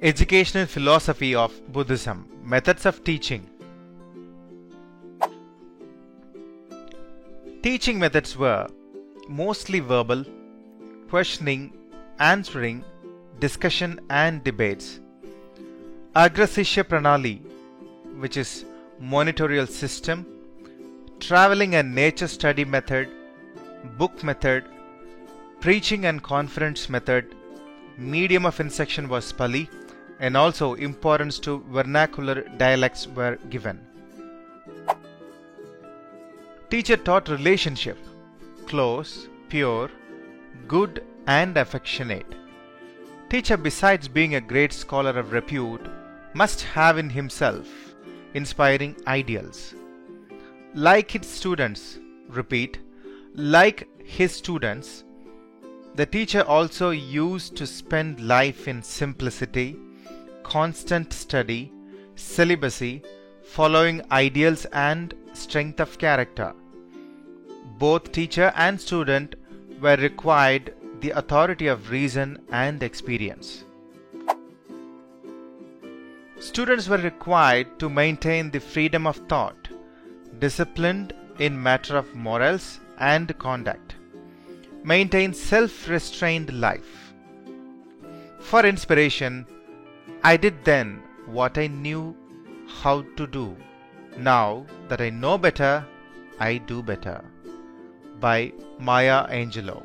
Educational philosophy of Buddhism. Methods of teaching. Teaching methods were mostly verbal, questioning, answering, discussion and debates. Agrasishya Pranali, which is monitorial system, traveling and nature study method, book method, preaching and conference method, medium of instruction was Pali, and also importance to vernacular dialects were given. Teacher taught relationship, close, pure, good and affectionate. Teacher, besides being a great scholar of repute, must have in himself inspiring ideals. Like his students, the teacher also used to spend life in simplicity, constant study, celibacy, following ideals and strength of character. Both teacher and student were required the authority of reason and experience. Students were required to maintain the freedom of thought, disciplined in matter of morals and conduct, maintain self-restrained life. For inspiration, I did then what I knew how to do. Now that I know better, I do better. By Maya Angelou.